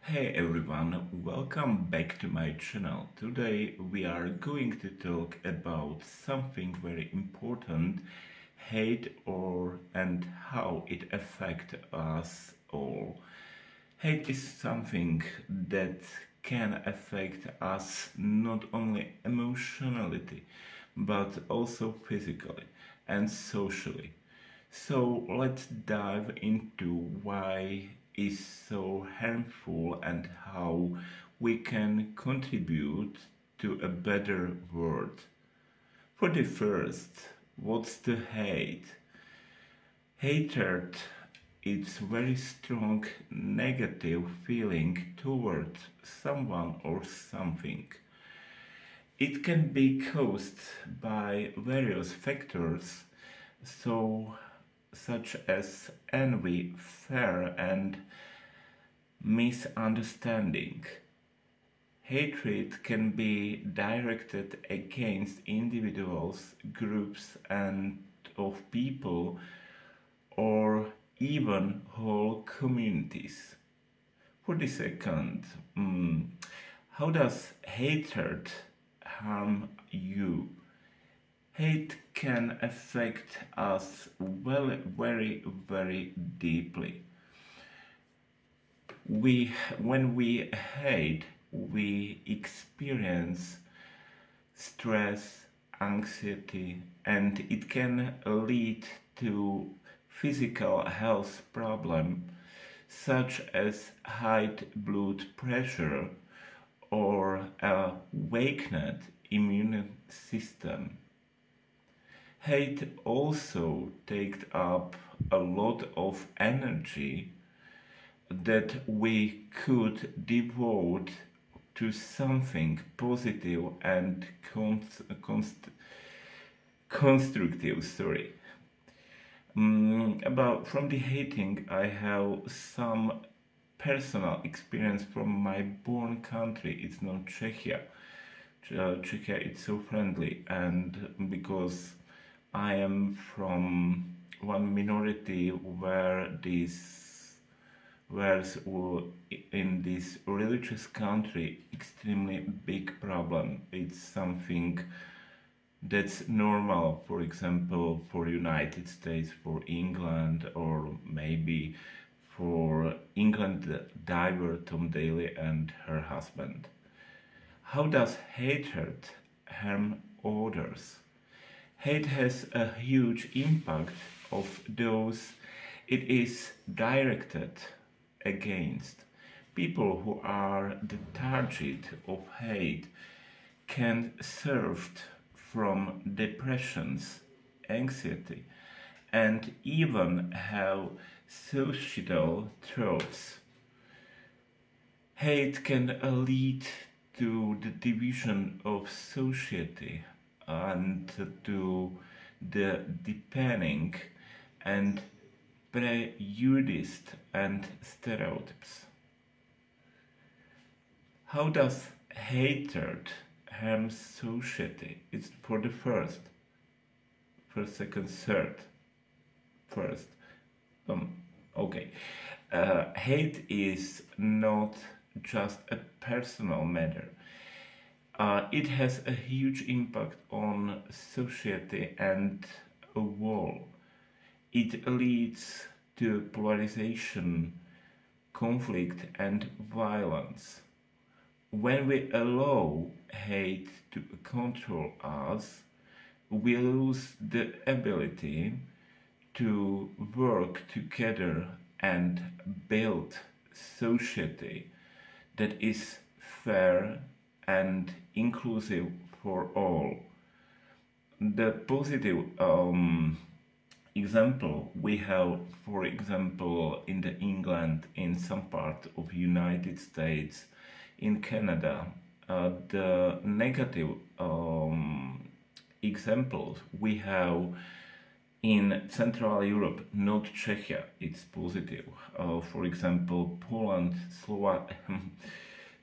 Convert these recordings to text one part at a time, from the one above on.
Hey everyone, welcome back to my channel. Today we are going to talk about something very important, hate and how it affects us all. Hate is something that can affect us not only emotionally but also physically and socially. So let's dive into why is so harmful and how we can contribute to a better world. For the first, what's the hate? Hatred is very strong negative feeling toward someone or something. It can be caused by various factors, such as envy, fear, and misunderstanding. Hatred can be directed against individuals, groups, and of people, or even whole communities. For the second, how does hatred harm you? Hate can affect us very deeply. When we hate, we experience stress, anxiety, and it can lead to physical health problems such as high blood pressure or a weakened immune system. Hate also takes up a lot of energy that we could devote to something positive and constructive. About from the hating, I have some personal experience from my born country. It's not Czechia. Czechia is so friendly, and because I am from one minority where in this religious country extremely big problem. It's something that's normal, for example, for United States, for England, or maybe for England diver Tom Daley and her husband. How does hatred harm others? Hate has a huge impact of those it is directed against. People who are the target of hate can suffer from depressions, anxiety, and even have suicidal thoughts. Hate can lead to the division of society and to the deepening and prejudices and stereotypes. How does hatred harm society? It's for the first, second, third. First. Okay. Hate is not just a personal matter. It has a huge impact on society and a world. It leads to polarization, conflict, and violence. When we allow hate to control us, we lose the ability to work together and build society that is fair and inclusive for all. The positive example we have, for example, in the England, in some part of United States, in Canada. The negative examples we have in Central Europe, not Czechia, it's positive. For example, Poland,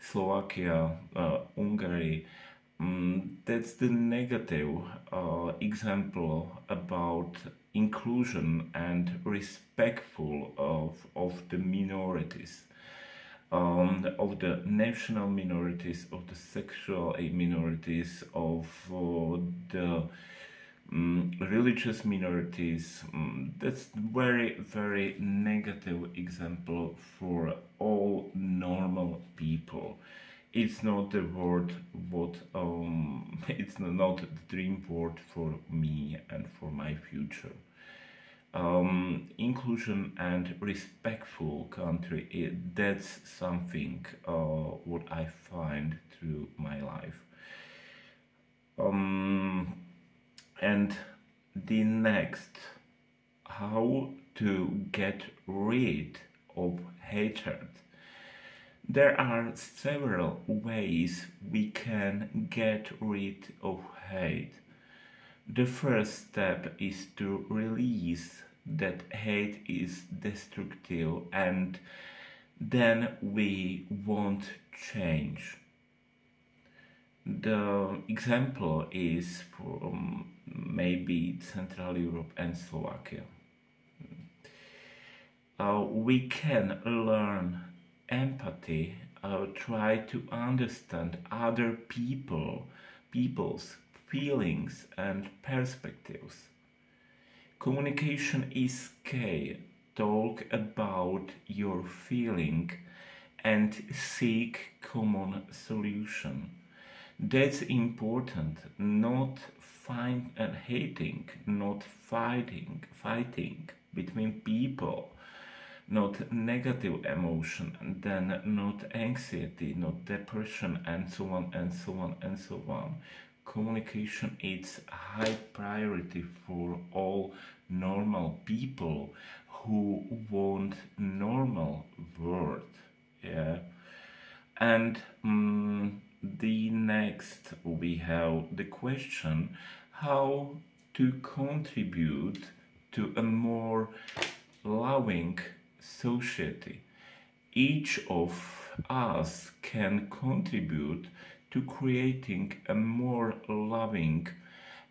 Slovakia, Hungary. That's the negative example about inclusion and respectful of the minorities. of the national minorities, of the sexual minorities, of the religious minorities. That's very, very negative example for all normal people. It's not the word what it's not the dream word for me and for my future. Inclusion and respectful country, that's something what I find through my life. And the next, how to get rid of hatred. There are several ways we can get rid of hate. The first step is to release that hate is destructive, and then we won't change. The example is from maybe Central Europe and Slovakia. We can learn empathy, try to understand other people's feelings and perspectives. Communication is key. Talk about your feeling and seek common solution. That's important. Not hating, not fighting between people. Not negative emotion, and then not anxiety, not depression, and so on and so on and so on. Communication is a high priority for all normal people who want normal world. Yeah. And the next we have the question how to contribute to a more loving society. Each of us can contribute to creating a more loving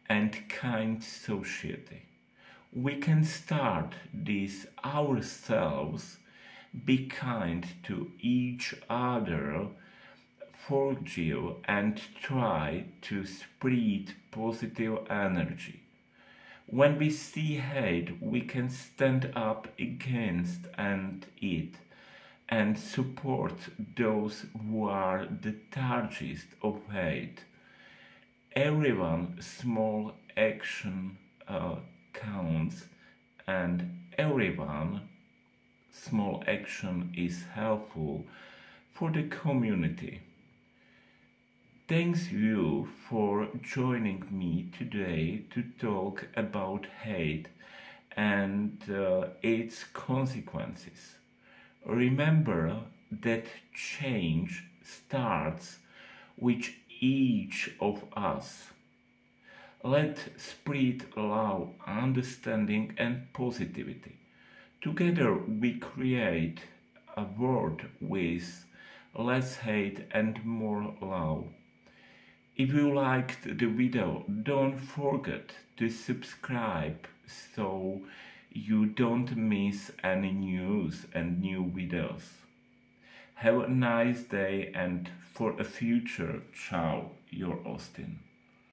and kind society. We can start this ourselves, be kind to each other, forgive, and try to spread positive energy. When we see hate, we can stand up against it and support those who are the targets of hate. Everyone's small action counts, and everyone's small action is helpful for the community. Thanks you for joining me today to talk about hate and its consequences. Remember that change starts with each of us. Let's spread love, understanding, and positivity. Together we create a world with less hate and more love. If you liked the video, don't forget to subscribe so you don't miss any news and new videos. Have a nice day, and for a future, ciao, your Austin.